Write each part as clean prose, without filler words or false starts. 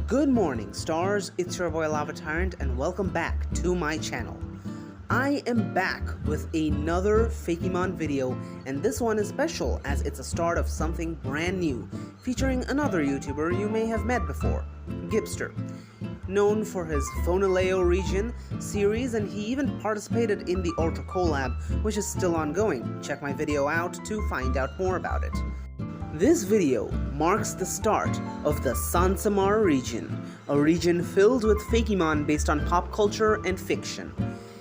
Good morning, stars. It's your boy Lava Tyrant, and welcome back to my channel. I am back with another fakemon video, and this one is special as it's a start of something brand new, featuring another YouTuber you may have met before, Gibbster. Known for his Phonaleo region series, and he even participated in the Ultra collab, which is still ongoing. Check my video out to find out more about it. This video marks the start of the Sansamar region, a region filled with fakemon based on pop culture and fiction.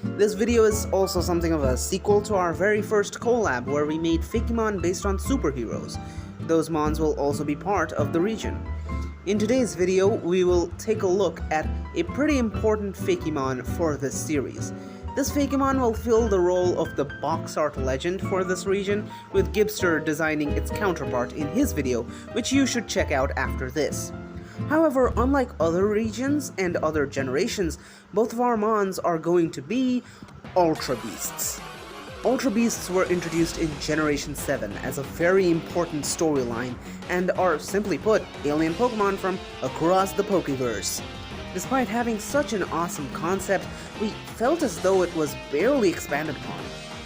This video is also something of a sequel to our very first collab where we made fakemon based on superheroes. Those mons will also be part of the region. In today's video, we will take a look at a pretty important fakemon for this series. This fakemon will fill the role of the box art legend for this region, with Gibbster designing its counterpart in his video, which you should check out after this. However, unlike other regions and other generations, both of our mons are going to be Ultra Beasts. Ultra Beasts were introduced in Generation 7 as a very important storyline, and are, simply put, alien Pokemon from across the Pokeverse. Despite having such an awesome concept, we felt as though it was barely expanded upon.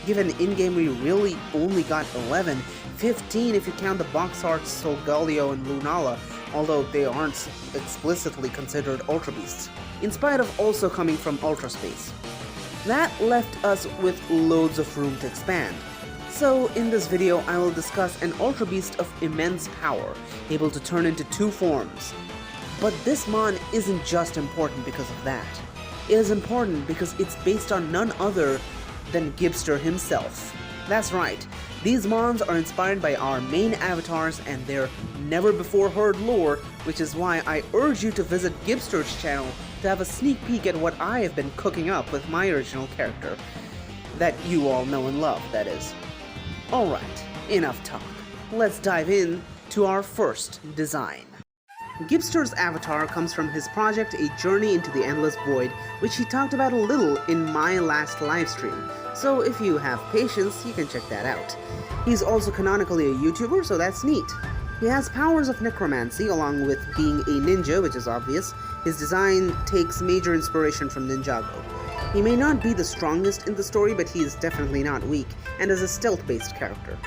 Given in-game we really only got 11, 15 if you count the box arts Solgaleo and Lunala, although they aren't explicitly considered Ultra Beasts, in spite of also coming from Ultra Space. That left us with loads of room to expand. So in this video I will discuss an Ultra Beast of immense power, able to turn into two forms. But this mon isn't just important because of that. It is important because it's based on none other than Gibbster himself. That's right, these mons are inspired by our main avatars and their never-before-heard lore, which is why I urge you to visit Gibbster's channel to have a sneak peek at what I have been cooking up with my original character. That you all know and love, that is. Alright, enough talk. Let's dive in to our first design. Gibbster's avatar comes from his project A Journey into the Endless Void, which he talked about a little in my last livestream, so if you have patience, you can check that out. He's also canonically a YouTuber, so that's neat. He has powers of necromancy, along with being a ninja, which is obvious. His design takes major inspiration from Ninjago. He may not be the strongest in the story, but he is definitely not weak, and is a stealth-based character.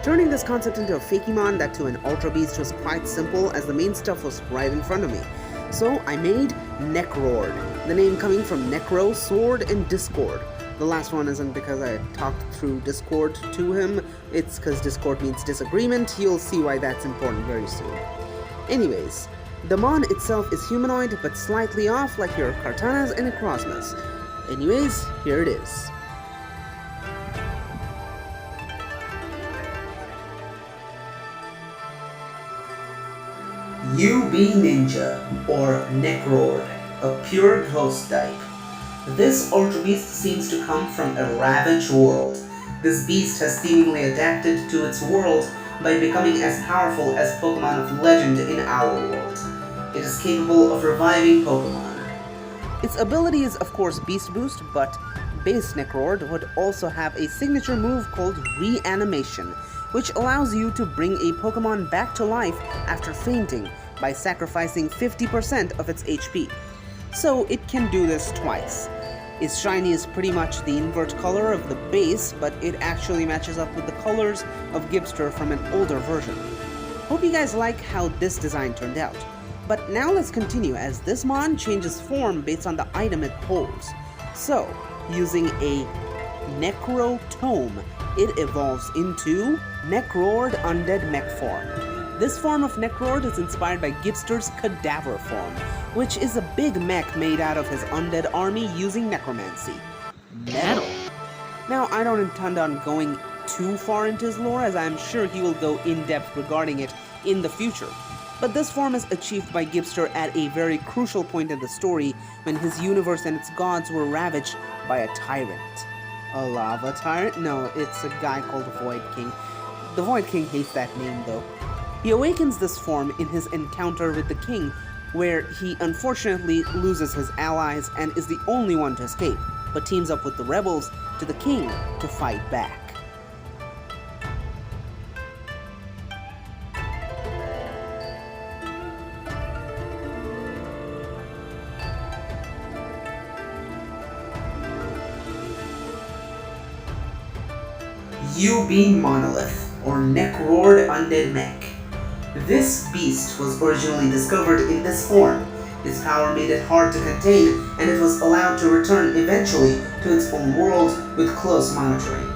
Turning this concept into a fakemon that to an Ultra Beast was quite simple, as the main stuff was right in front of me. So I made Necrord, the name coming from Necro, Sword, and Discord. The last one isn't because I talked through Discord to him, it's because Discord means disagreement. You'll see why that's important very soon. Anyways, the mon itself is humanoid, but slightly off like your Kartanas and Necrozmas. Anyways, here it is. UB Ninja, or Necrord, a pure ghost type. This Ultra Beast seems to come from a ravaged world. This beast has seemingly adapted to its world by becoming as powerful as Pokemon of legend in our world. It is capable of reviving Pokemon. Its ability is of course Beast Boost, but base Necrord would also have a signature move called Reanimation, which allows you to bring a Pokemon back to life after fainting by sacrificing 50% of its HP. So it can do this twice. Its shiny is pretty much the invert color of the base, but it actually matches up with the colors of Gibbster from an older version. Hope you guys like how this design turned out. But now let's continue, as this mon changes form based on the item it holds. So, using a Necrotome, it evolves into Necrord Undead Mech form. This form of Necrord is inspired by Gibbster's Cadaver form, which is a big mech made out of his undead army using necromancy. Metal. Now, I don't intend on going too far into his lore, as I'm sure he will go in-depth regarding it in the future. But this form is achieved by Gibbster at a very crucial point in the story, when his universe and its gods were ravaged by a tyrant. A lava tyrant? No, it's a guy called Void King. The Void King hates that name though. He awakens this form in his encounter with the king, where he unfortunately loses his allies and is the only one to escape, but teams up with the rebels to the king to fight back. UB Monolith, or Necroid Undead Mech. This beast was originally discovered in this form. Its power made it hard to contain, and it was allowed to return eventually to its own world with close monitoring.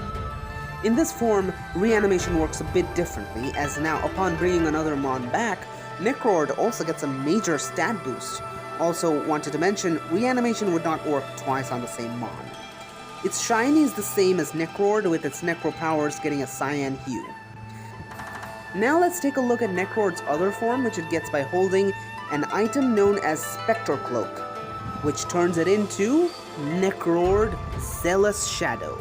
In this form, reanimation works a bit differently, as now upon bringing another Mon back, Necroid also gets a major stat boost. Also wanted to mention, reanimation would not work twice on the same Mon. Its shiny is the same as Necroid, with its Necro powers getting a cyan hue. Now let's take a look at Necroid's other form, which it gets by holding an item known as Spectre Cloak, which turns it into Necroid Zealous Shadow,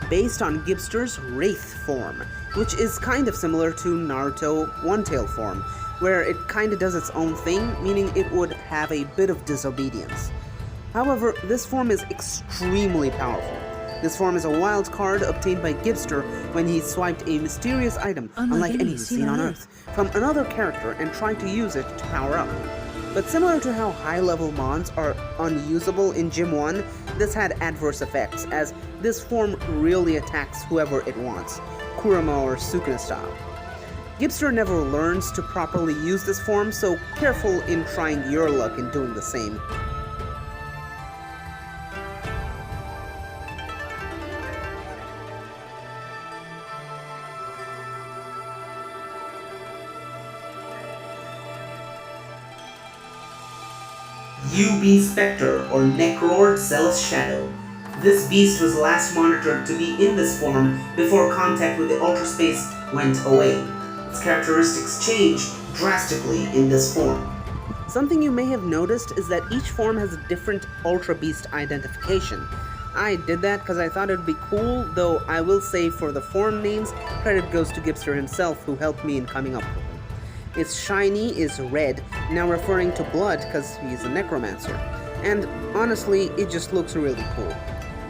based on Gibbster's Wraith form, which is kind of similar to Naruto One-Tail form, where it kind of does its own thing, meaning it would have a bit of disobedience. However, this form is extremely powerful. This form is a wild card obtained by Gibbster when he swiped a mysterious item, unlike any seen on Earth, from another character and tried to use it to power up. But similar to how high-level Mons are unusable in Gym 1, this had adverse effects, as this form really attacks whoever it wants, Kurama or Sukuna style. Gibbster never learns to properly use this form, so careful in trying your luck in doing the same. UB Spectre, or Necroid Zealous Shadow. This beast was last monitored to be in this form before contact with the Ultra Space went away. Its characteristics change drastically in this form. Something you may have noticed is that each form has a different Ultra Beast identification. I did that because I thought it would be cool, though I will say for the form names, credit goes to Gibbster himself, who helped me in coming up with them. Its shiny is red, now referring to blood because he's a necromancer, and honestly, it just looks really cool.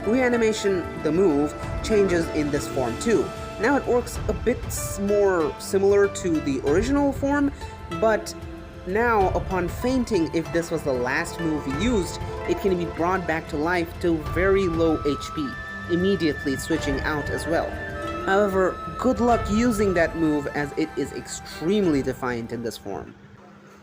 Reanimation, the move, changes in this form too. Now it works a bit more similar to the original form, but now upon fainting, if this was the last move used, it can be brought back to life to very low HP, immediately switching out as well. However, good luck using that move as it is extremely defiant in this form.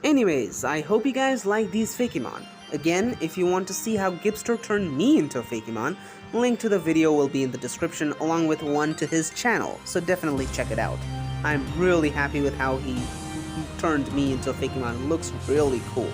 Anyways, I hope you guys like these fakemon. Again, if you want to see how Gibbster turned me into a fakemon, link to the video will be in the description along with one to his channel, so definitely check it out. I'm really happy with how he turned me into a fakemon. It looks really cool.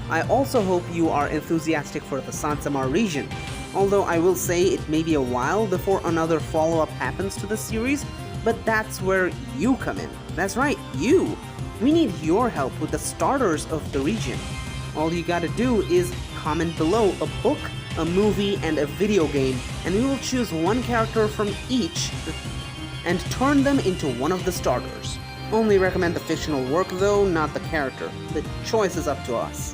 I also hope you are enthusiastic for the Sansamar region, although I will say it may be a while before another follow-up happens to the series, but that's where you come in. That's right, you! We need your help with the starters of the region. All you gotta do is comment below a book, a movie, and a video game, and we will choose one character from each and turn them into one of the starters. Only recommend the fictional work though, not the character. The choice is up to us.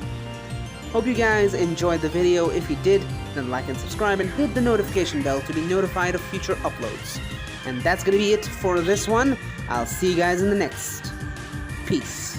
Hope you guys enjoyed the video. If you did, then like and subscribe and hit the notification bell to be notified of future uploads. And that's gonna be it for this one. I'll see you guys in the next. Peace.